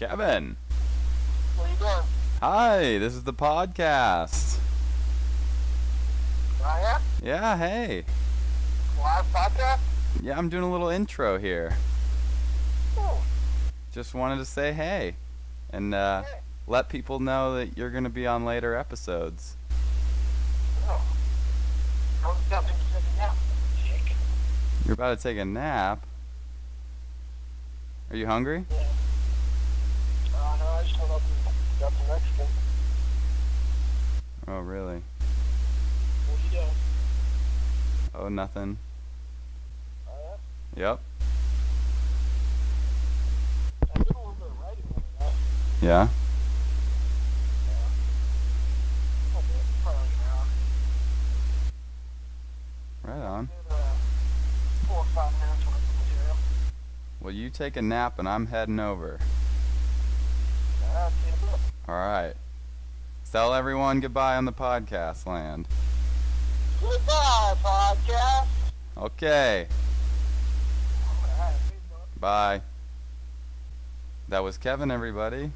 Kevin. What are you doing? Hi, this is the podcast. Ryan? Yeah, hey. Live podcast? Yeah, I'm doing a little intro here. Oh, Just wanted to say hey and hey. let people know that you're going to be on later episodes. Oh. I was about to take a nap. Jake. You're about to take a nap. Are you hungry? Yeah. No, I just went up and got some Mexican. Oh, really? What are you doing? Oh, nothing. Oh, Yep. yeah? I did a little bit of writing the other night. Yeah? Yeah. Okay, probably like an hour. Right on. Did, 4 or 5 minutes worth of material. Well, you take a nap and I'm heading over. See you in a bit. Alright. Tell everyone goodbye on the podcast land. Goodbye, podcast. Okay. Alright, Facebook. Bye. That was Kevin, everybody.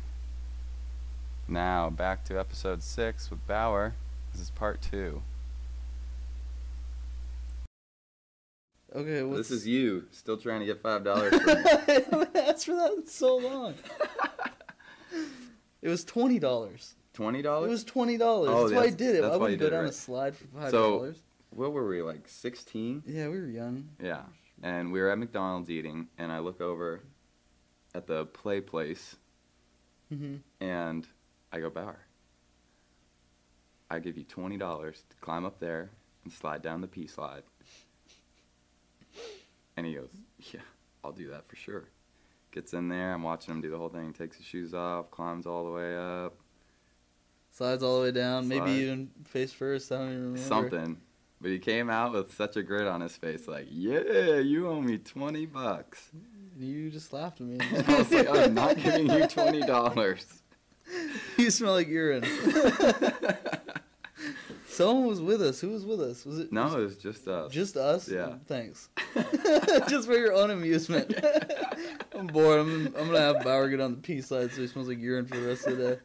Now, back to episode 6 with Bauer. This is part 2. Okay, This is you, still trying to get $5 from me. I haven't asked for that in so long. It was $20. $20? It was $20. Oh, that's why I did it. that's I why you wouldn't go did it, down right. a slide for $5. So- What were we, like 16? Yeah, we were young. Yeah. And we were at McDonald's eating, and I look over at the play place, Mm-hmm. and I go, Bauer, I give you $20 to climb up there and slide down the P slide. And he goes, yeah, I'll do that for sure. Gets in there, I'm watching him do the whole thing, takes his shoes off, climbs all the way up, Slides all the way down. Maybe Slide. even face first. I don't even remember. something. But he came out with such a grin on his face, like, yeah, you owe me $20. You just laughed at me. I was like, I'm not giving you $20. You smell like urine. Someone was with us. Who was with us? Was it? No, it was just us. Just us? Yeah. Thanks. Just for your own amusement. I'm bored. I'm gonna have Bauer get on the pee slide so he smells like urine for the rest of the day.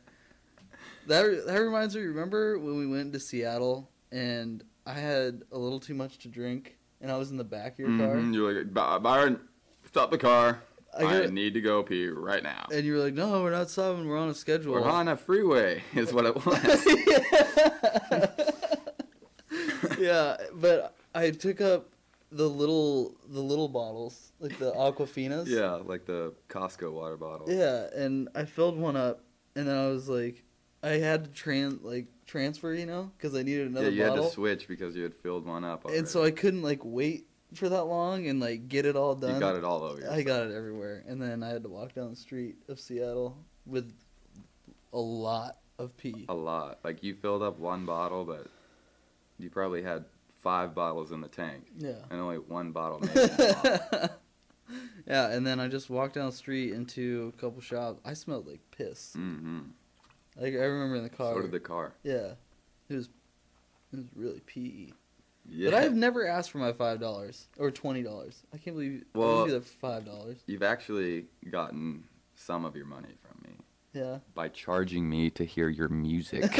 That reminds me. Remember when we went to Seattle and I had a little too much to drink and I was in the back of your car You're like, Byron, stop the car. I I got- need to go pee right now. and you were like, "No, we're not stopping. We're on a schedule." We're on a freeway, is what it was. Yeah, but I took up the little bottles, like the Aquafinas. Yeah, like the Costco water bottle. Yeah, and I filled one up, and then I was like, I had to transfer, because I needed another Yeah, you bottle. had to switch because you had filled one up already. And so I couldn't wait for that long and get it all done. You got it all over yourself. I got it everywhere, and then I had to walk down the street of Seattle with a lot of pee. A lot. Like, you filled up one bottle, but you probably had 5 bottles in the tank. Yeah. And only one bottle made it. Yeah, and then I just walked down the street into a couple shops. I smelled like piss. Mm-hmm. I remember in the car. So did the car. Yeah, it was really pee. Yeah. But I've never asked for my $5 or $20. I can't believe I Well, would do that for $5. You've actually gotten some of your money from me Yeah. by charging me to hear your music.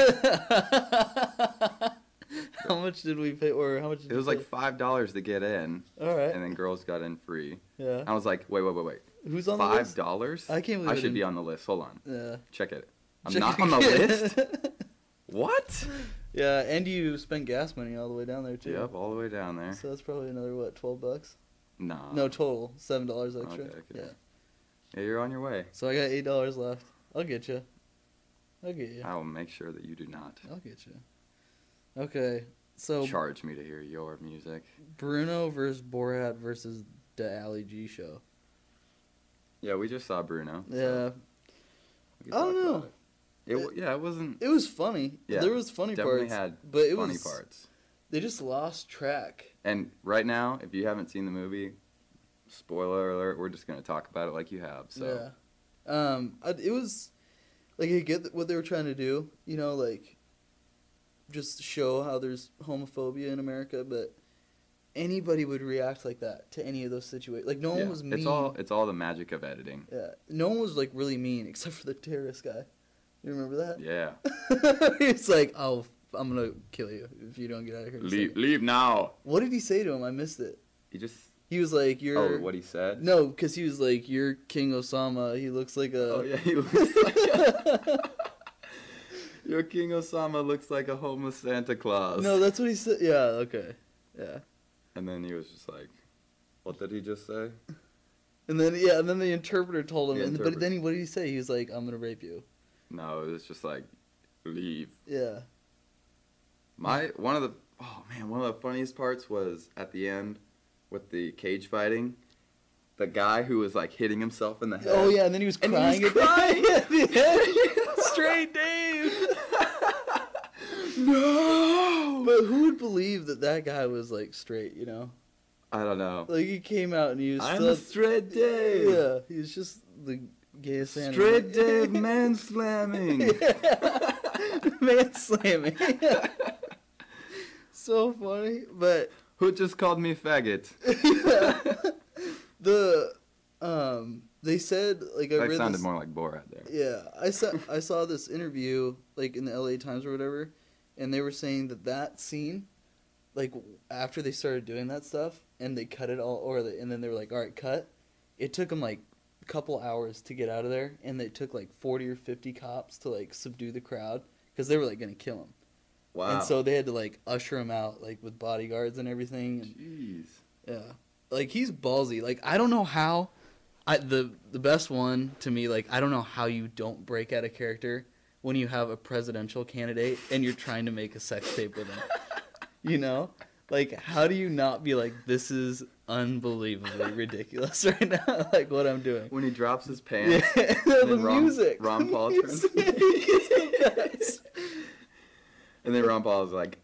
How much did we pay? Or how much? Did It was you like $5 to get in, All right. and then girls got in free. Yeah. I was like, wait. Who's on the list? $5? I can't believe I I should didn't- be on the list. Hold on. Yeah. Check it. I'm Check not it on the again. list? What? Yeah, and you spent gas money all the way down there too. Yep, all the way down there. So that's probably another $12? No. No, total $7 extra. Okay. Yeah. Yeah, you're on your way. So I got $8 left. I'll get you. I'll get you. I will make sure that you do not I'll get you. Okay, so charge me to hear your music. Bruno versus Borat versus the Ali G show. Yeah, we just saw Bruno. so Yeah, we can I don't talk know. about it wasn't. It was funny. Yeah, There was funny definitely parts, had but it funny was parts. they just lost track. And right now, if you haven't seen the movie, spoiler alert, we're just gonna talk about it like you have. So Yeah. It was I get what they were trying to do, just show how there's homophobia in America, but anybody would react like that to any of those situations. Like, no one was mean. It's all the magic of editing. Yeah. No one was, like, really mean except for the terrorist guy. You remember that? Yeah. It's like, oh, I'm going to kill you if you don't get out of here. Leave now. What did he say to him? I missed it. He was like, you're... Oh, what he said? No, because he was like, you're King Osama. He looks like a... Oh, yeah, he looks like a... Your King Osama looks like a homeless Santa Claus. No, that's what he said. Yeah, okay. Yeah. And then he was just like, what did he just say? And then the interpreter told him. But then what did he say? He was like, I'm going to rape you. No, it was just like, leave. Yeah. One of the funniest parts was at the end with the cage fighting. The guy who was like hitting himself in the head. Oh yeah, and then he was crying. At the end. Straight Dave. No. But who would believe that guy was like straight? You know. I don't know. Like he came out and he was. I'm a straight Dave. Yeah, he was just the gayest. Straight Dave man slamming. Man slamming. So funny, but who just called me faggot? They said like that sounded more like Borat there. Yeah, I saw this interview like in the LA Times or whatever, and they were saying that scene, like after they started doing that stuff and they cut it all, and then they were like, all right, cut. It took them like a couple hours to get out of there, and they took like 40 or 50 cops to like subdue the crowd because they were like gonna kill him. Wow. And so they had to like usher him out like with bodyguards and everything. And, jeez. yeah, like he's ballsy. Like I don't know how. The best one to me, like I don't know how you don't break out of character when you have a presidential candidate and you're trying to make a sex tape with him. You know, like how do you not be like, this is unbelievably ridiculous right now? Like what I'm doing. When he drops his pants. Yeah, the music. Ron Paul turns. The best. And then Ron Paul is like,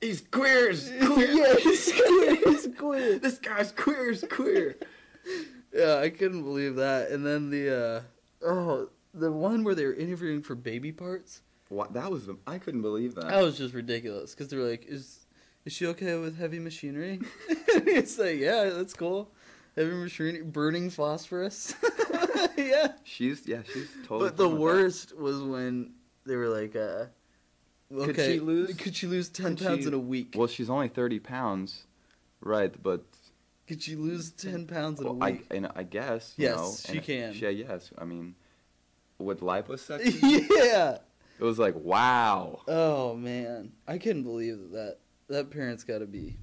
he's queer. Yeah, he's queer. He's queer. This guy's queer. Yeah, I couldn't believe that. And then the one where they were interviewing for baby parts. What? I couldn't believe that. That was just ridiculous because they were like, "Is she okay with heavy machinery?" It's like, "Yeah, that's cool. Heavy machinery, burning phosphorus." Yeah. She's totally. But the worst was when they were like, "Okay, could she lose 10 pounds in a week?" Well, she's only 30 pounds, right? But. Could she lose 10 pounds in a week? I guess. Yes, she can. Yes. I mean, with liposuction. Yeah. It was like, wow. Oh, man. I couldn't believe that parent's got to be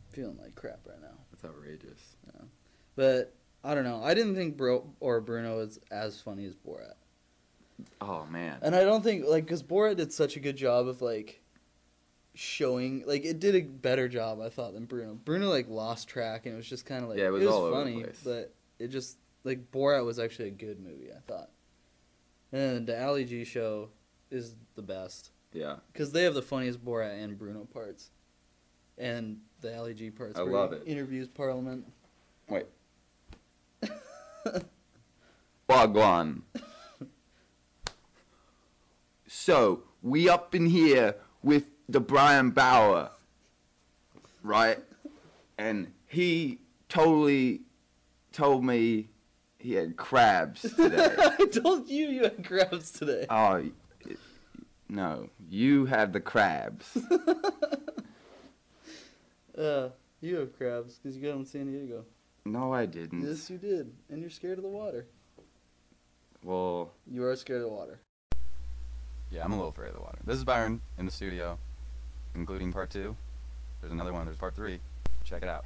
feeling like crap right now. That's outrageous. Yeah. But, I don't know. I didn't think Bruno was as funny as Borat. Oh, man. And I don't think, like, because Borat did such a good job of, like, showing, like, it did a better job, I thought, than Bruno like lost track, and it was just kind of like, yeah, it was all funny, over the place. but it just, like, Borat was actually a good movie, I thought. And the Ali G show is the best. Yeah, because they have the funniest Borat and Bruno parts, and the Ali G parts. I love it. Interviews Parliament. Wait. Bhagwan. So we up in here with the Brian Bauer, right? And he totally told me he had crabs today. I told you had crabs today. Oh, no. You have the crabs. You have crabs because you got them in San Diego. No, I didn't. Yes, you did. And you're scared of the water. Well... You are scared of the water. Yeah, I'm a little afraid of the water. This is Byron in the studio, including part 2. There's another one. There's part 3. Check it out.